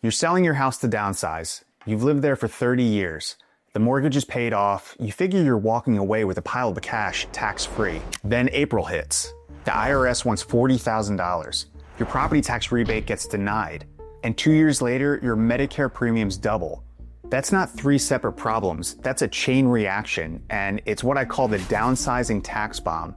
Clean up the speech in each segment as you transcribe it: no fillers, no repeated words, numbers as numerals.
You're selling your house to downsize. You've lived there for 30 years. The mortgage is paid off. You figure you're walking away with a pile of cash, tax-free. Then April hits. The IRS wants $40,000. Your property tax rebate gets denied. And 2 years later, your Medicare premiums double. That's not three separate problems. That's a chain reaction, and it's what I call the downsizing tax bomb.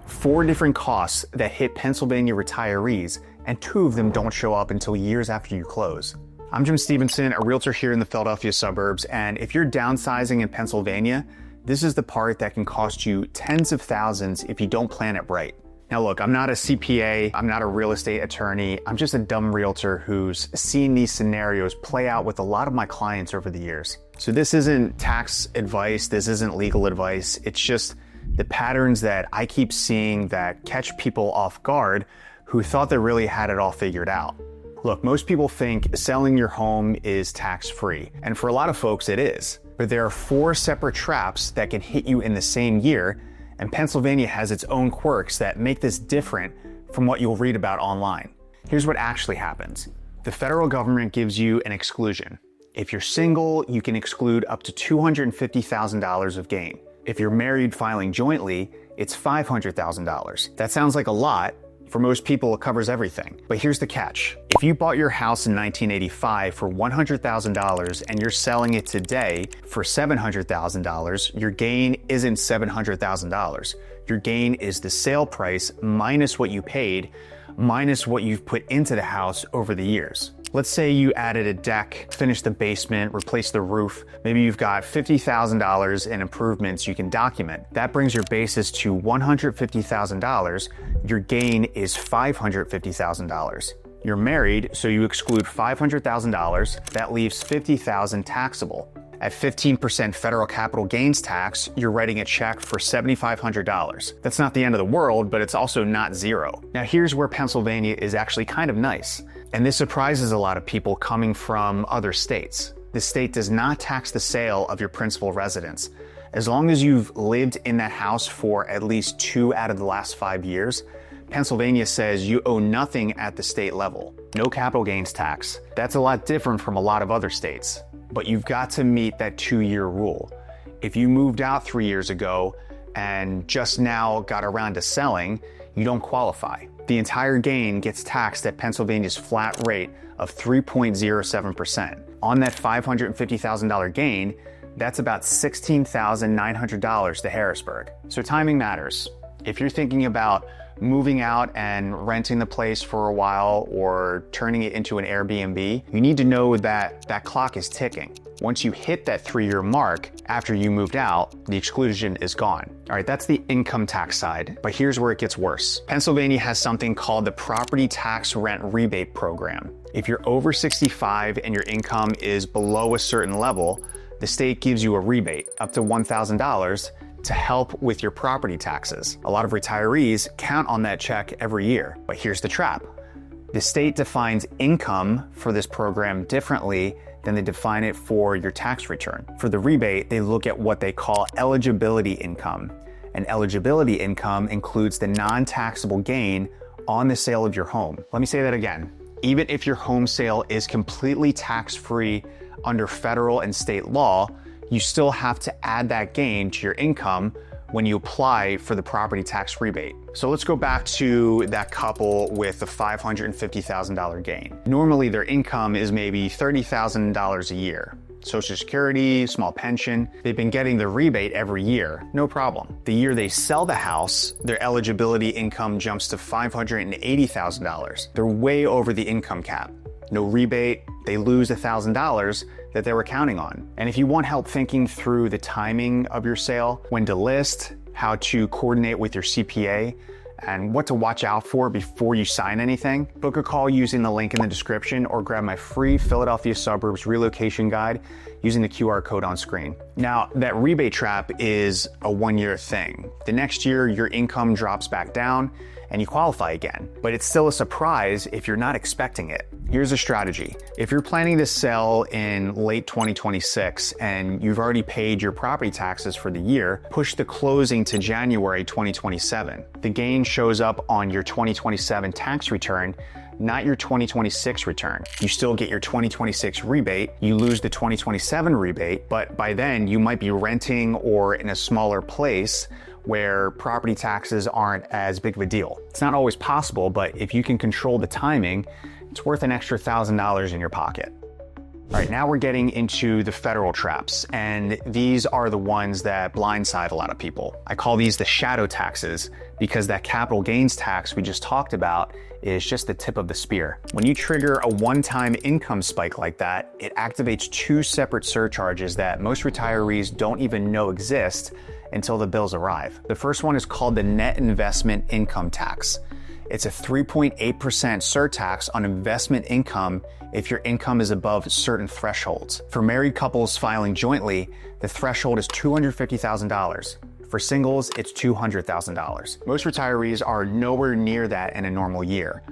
4 different costs that hit Pennsylvania retirees, and 2 of them don't show up until years after you close. I'm Jim Stevenson, a realtor here in the Philadelphia suburbs, and if you're downsizing in Pennsylvania, this is the part that can cost you tens of thousands if you don't plan it right. Now look, I'm not a CPA, I'm not a real estate attorney, I'm just a dumb realtor who's seen these scenarios play out with a lot of my clients over the years. So this isn't tax advice, this isn't legal advice, it's just the patterns that I keep seeing that catch people off guard who thought they really had it all figured out. Look, most people think selling your home is tax-free, and for a lot of folks it is. But there are 4 separate traps that can hit you in the same year, and Pennsylvania has its own quirks that make this different from what you'll read about online. Here's what actually happens. The federal government gives you an exclusion. If you're single, you can exclude up to $250,000 of gain. If you're married filing jointly, it's $500,000. That sounds like a lot. For most people, it covers everything. But here's the catch. If you bought your house in 1985 for $100,000 and you're selling it today for $700,000, your gain isn't $700,000. Your gain is the sale price minus what you paid, minus what you've put into the house over the years. Let's say you added a deck, finished the basement, replaced the roof. Maybe you've got $50,000 in improvements you can document. That brings your basis to $150,000. Your gain is $550,000. You're married, so you exclude $500,000. That leaves $50,000 taxable. At 15% federal capital gains tax, you're writing a check for $7,500. That's not the end of the world, but it's also not zero. Now here's where Pennsylvania is actually kind of nice. And this surprises a lot of people coming from other states. The state does not tax the sale of your principal residence. As long as you've lived in that house for at least 2 out of the last 5 years, Pennsylvania says you owe nothing at the state level. No capital gains tax. That's a lot different from a lot of other states. But you've got to meet that 2-year rule. If you moved out 3 years ago and just now got around to selling, you don't qualify. The entire gain gets taxed at Pennsylvania's flat rate of 3.07%. On that $550,000 gain, that's about $16,900 to Harrisburg. So timing matters. If you're thinking about moving out and renting the place for a while or turning it into an Airbnb, you need to know that that clock is ticking. Once you hit that 3-year mark after you moved out, the exclusion is gone. All right, that's the income tax side, but here's where it gets worse. Pennsylvania has something called the Property Tax Rent Rebate Program. If you're over 65 and your income is below a certain level, the state gives you a rebate up to $1,000 to help with your property taxes. A lot of retirees count on that check every year, but here's the trap. The state defines income for this program differently than they define it for your tax return. For the rebate, they look at what they call eligibility income. And eligibility income includes the non-taxable gain on the sale of your home. Let me say that again. Even if your home sale is completely tax-free under federal and state law, you still have to add that gain to your income when you apply for the property tax rebate. So let's go back to that couple with the $550,000 gain. Normally their income is maybe $30,000 a year. Social Security, small pension, they've been getting the rebate every year, no problem. The year they sell the house, their eligibility income jumps to $580,000. They're way over the income cap. No rebate, they lose $1,000 that they were counting on. And if you want help thinking through the timing of your sale, when to list, how to coordinate with your CPA, and what to watch out for before you sign anything, book a call using the link in the description or grab my free Philadelphia Suburbs relocation guide using the QR code on screen. Now, that rebate trap is a 1-year thing. The next year, your income drops back down and you qualify again, but it's still a surprise if you're not expecting it. Here's a strategy. If you're planning to sell in late 2026 and you've already paid your property taxes for the year, push the closing to January 2027. The gain shows up on your 2027 tax return not your 2026 return. You still get your 2026 rebate, you lose the 2027 rebate, but by then you might be renting or in a smaller place where property taxes aren't as big of a deal. It's not always possible, but if you can control the timing, it's worth an extra $1,000 in your pocket. All right, now we're getting into the federal traps, and these are the ones that blindside a lot of people. I call these the shadow taxes because that capital gains tax we just talked about is just the tip of the spear. When you trigger a one-time income spike like that, it activates two separate surcharges that most retirees don't even know exist until the bills arrive. The first one is called the net investment income tax. It's a 3.8% surtax on investment income if your income is above certain thresholds. For married couples filing jointly, the threshold is $250,000. For singles, it's $200,000. Most retirees are nowhere near that in a normal year.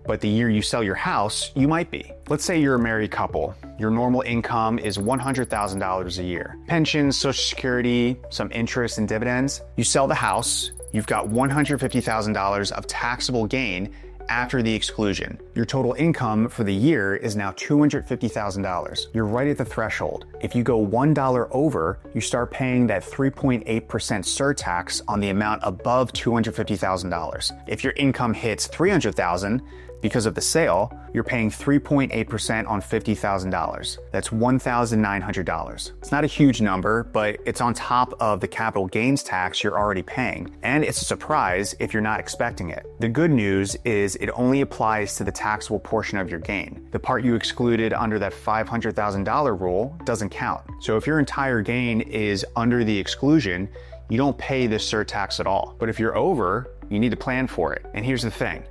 But the year you sell your house, you might be. Let's say you're a married couple. Your normal income is $100,000 a year. Pensions, Social Security, some interest and dividends. You sell the house, you've got $150,000 of taxable gain after the exclusion. Your total income for the year is now $250,000. You're right at the threshold. If you go $1 over, you start paying that 3.8% surtax on the amount above $250,000. If your income hits $300,000, because of the sale, you're paying 3.8% on $50,000. That's $1,900. It's not a huge number, but it's on top of the capital gains tax you're already paying. And it's a surprise if you're not expecting it. The good news is it only applies to the taxable portion of your gain. The part you excluded under that $500,000 rule doesn't count. So if your entire gain is under the exclusion, you don't pay this surtax at all. But if you're over, you need to plan for it. And here's the thing.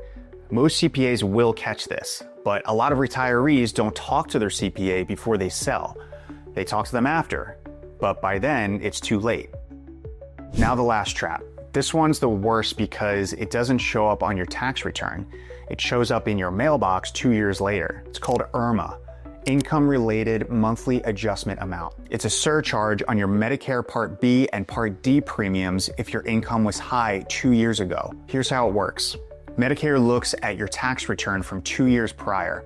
Most CPAs will catch this, but a lot of retirees don't talk to their CPA before they sell. They talk to them after, but by then it's too late. Now the last trap. This one's the worst because it doesn't show up on your tax return. It shows up in your mailbox 2 years later. It's called IRMAA, Income-Related Monthly Adjustment Amount. It's a surcharge on your Medicare Part B and Part D premiums if your income was high 2 years ago. Here's how it works. Medicare looks at your tax return from 2 years prior.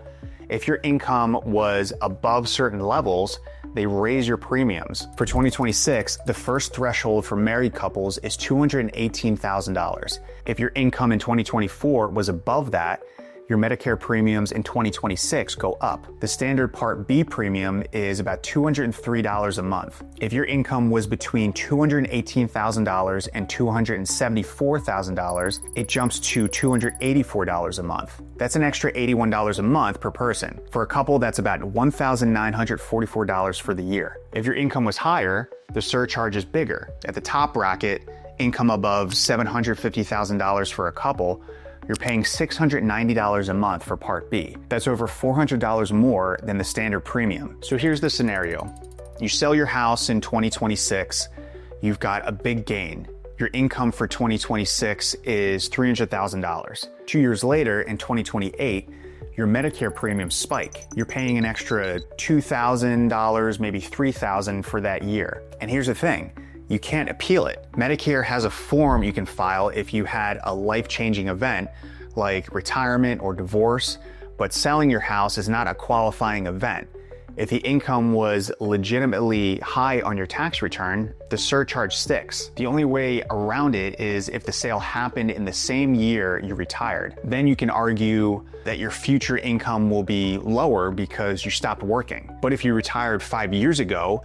If your income was above certain levels, they raise your premiums. For 2026, the first threshold for married couples is $218,000. If your income in 2024 was above that, your Medicare premiums in 2026 go up. The standard Part B premium is about $203 a month. If your income was between $218,000 and $274,000, it jumps to $284 a month. That's an extra $81 a month per person. For a couple, that's about $1,944 for the year. If your income was higher, the surcharge is bigger. At the top bracket, income above $750,000 for a couple, you're paying $690 a month for Part B. That's over $400 more than the standard premium. So here's the scenario. You sell your house in 2026, you've got a big gain. Your income for 2026 is $300,000. 2 years later, in 2028, your Medicare premiums spike. You're paying an extra $2,000, maybe $3,000 for that year. And here's the thing. You can't appeal it. Medicare has a form you can file if you had a life-changing event like retirement or divorce, but selling your house is not a qualifying event. If the income was legitimately high on your tax return, the surcharge sticks. The only way around it is if the sale happened in the same year you retired. Then you can argue that your future income will be lower because you stopped working. But if you retired 5 years ago,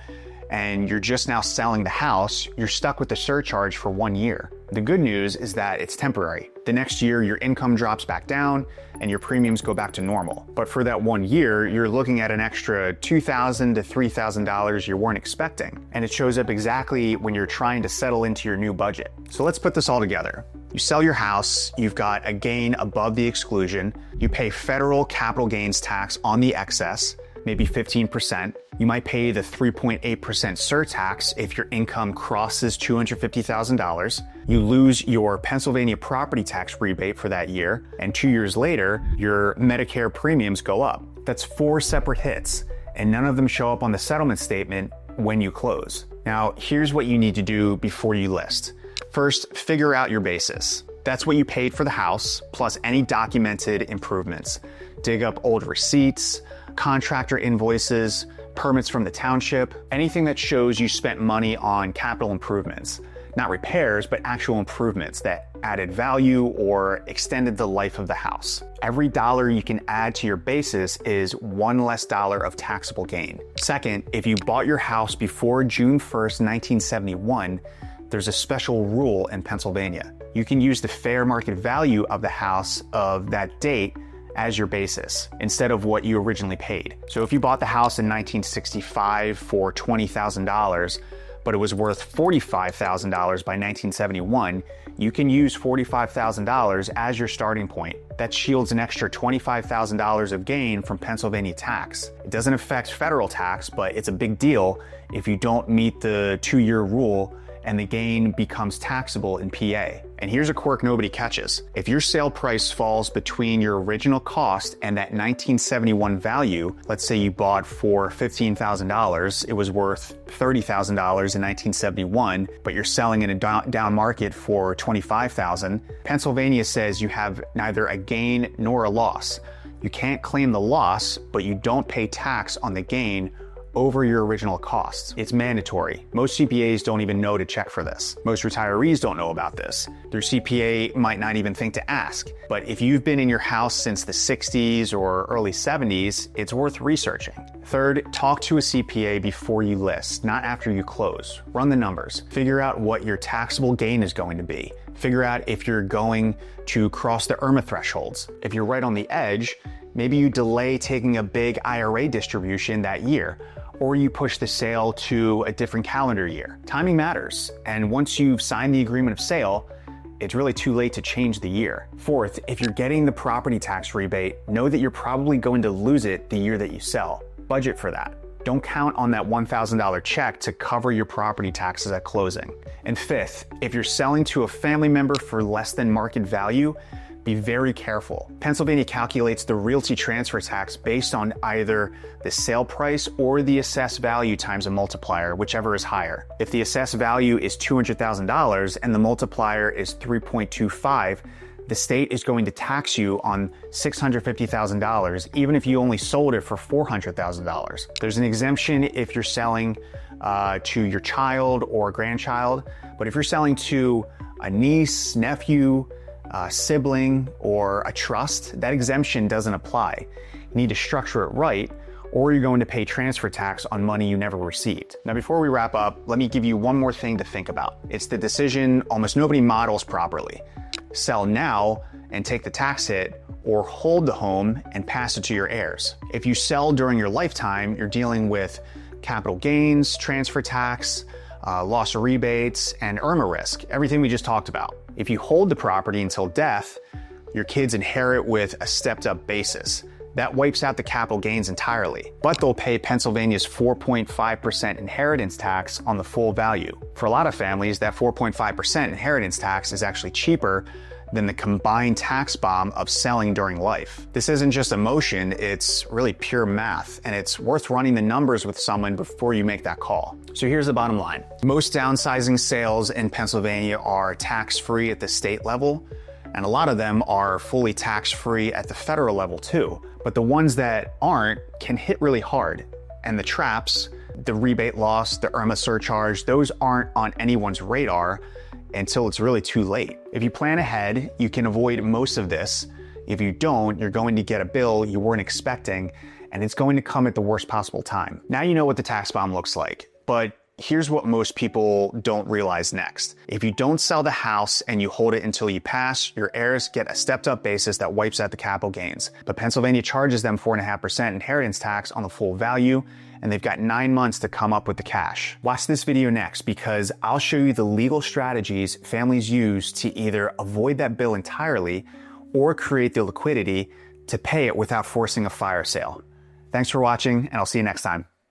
and you're just now selling the house, you're stuck with the surcharge for 1 year. The good news is that it's temporary. The next year, your income drops back down and your premiums go back to normal. But for that 1 year, you're looking at an extra $2,000 to $3,000 you weren't expecting. And it shows up exactly when you're trying to settle into your new budget. So let's put this all together. You sell your house, you've got a gain above the exclusion, you pay federal capital gains tax on the excess, maybe 15%. You might pay the 3.8% surtax if your income crosses $250,000. You lose your Pennsylvania property tax rebate for that year, and 2 years later, your Medicare premiums go up. That's 4 separate hits, and none of them show up on the settlement statement when you close. Now, here's what you need to do before you list. First, figure out your basis. That's what you paid for the house, plus any documented improvements. Dig up old receipts, contractor invoices, permits from the township, anything that shows you spent money on capital improvements. Not repairs, but actual improvements that added value or extended the life of the house. Every dollar you can add to your basis is one less dollar of taxable gain. Second, if you bought your house before June 1st, 1971, there's a special rule in Pennsylvania. You can use the fair market value of the house of that date as your basis instead of what you originally paid. So if you bought the house in 1965 for $20,000, but it was worth $45,000 by 1971, you can use $45,000 as your starting point. That shields an extra $25,000 of gain from Pennsylvania tax. It doesn't affect federal tax, but it's a big deal if you don't meet the 2-year rule and the gain becomes taxable in PA. And here's a quirk nobody catches. If your sale price falls between your original cost and that 1971 value, let's say you bought for $15,000, it was worth $30,000 in 1971, but you're selling in a down market for $25,000, Pennsylvania says you have neither a gain nor a loss. You can't claim the loss, but you don't pay tax on the gain over your original costs. It's mandatory. Most CPAs don't even know to check for this. Most retirees don't know about this. Their CPA might not even think to ask. But if you've been in your house since the 60s or early 70s, it's worth researching. Third, talk to a CPA before you list, not after you close. Run the numbers. Figure out what your taxable gain is going to be. Figure out if you're going to cross the IRMAA thresholds. If you're right on the edge, maybe you delay taking a big IRA distribution that year, or you push the sale to a different calendar year. Timing matters, and once you've signed the agreement of sale, it's really too late to change the year. Fourth, if you're getting the property tax rebate, know that you're probably going to lose it the year that you sell. Budget for that. Don't count on that $1,000 check to cover your property taxes at closing. And fifth, if you're selling to a family member for less than market value, be very careful. Pennsylvania calculates the realty transfer tax based on either the sale price or the assessed value times a multiplier, whichever is higher. If the assessed value is $200,000 and the multiplier is 3.25, the state is going to tax you on $650,000, even if you only sold it for $400,000. There's an exemption if you're selling to your child or grandchild, but if you're selling to a niece, nephew, sibling, or a trust, that exemption doesn't apply. You need to structure it right, or you're going to pay transfer tax on money you never received. Now, before we wrap up, let me give you one more thing to think about. It's the decision almost nobody models properly. Sell now and take the tax hit, or hold the home and pass it to your heirs. If you sell during your lifetime, you're dealing with capital gains, transfer tax, loss of rebates, and IRMAA risk, everything we just talked about. If you hold the property until death, your kids inherit with a stepped-up basis. That wipes out the capital gains entirely, but they'll pay Pennsylvania's 4.5% inheritance tax on the full value. For a lot of families, that 4.5% inheritance tax is actually cheaper than the combined tax bomb of selling during life. This isn't just emotion, it's really pure math, and it's worth running the numbers with someone before you make that call. So here's the bottom line. Most downsizing sales in Pennsylvania are tax-free at the state level, and a lot of them are fully tax-free at the federal level too. But the ones that aren't can hit really hard, and the traps, the rebate loss, the IRMAA surcharge, those aren't on anyone's radar until it's really too late. If you plan ahead, you can avoid most of this. If you don't, you're going to get a bill you weren't expecting, and it's going to come at the worst possible time. Now you know what the tax bomb looks like, but here's what most people don't realize next. If you don't sell the house and you hold it until you pass, your heirs get a stepped-up basis that wipes out the capital gains. But Pennsylvania charges them 4.5% inheritance tax on the full value, and they've got 9 months to come up with the cash. Watch this video next, because I'll show you the legal strategies families use to either avoid that bill entirely or create the liquidity to pay it without forcing a fire sale. Thanks for watching, and I'll see you next time.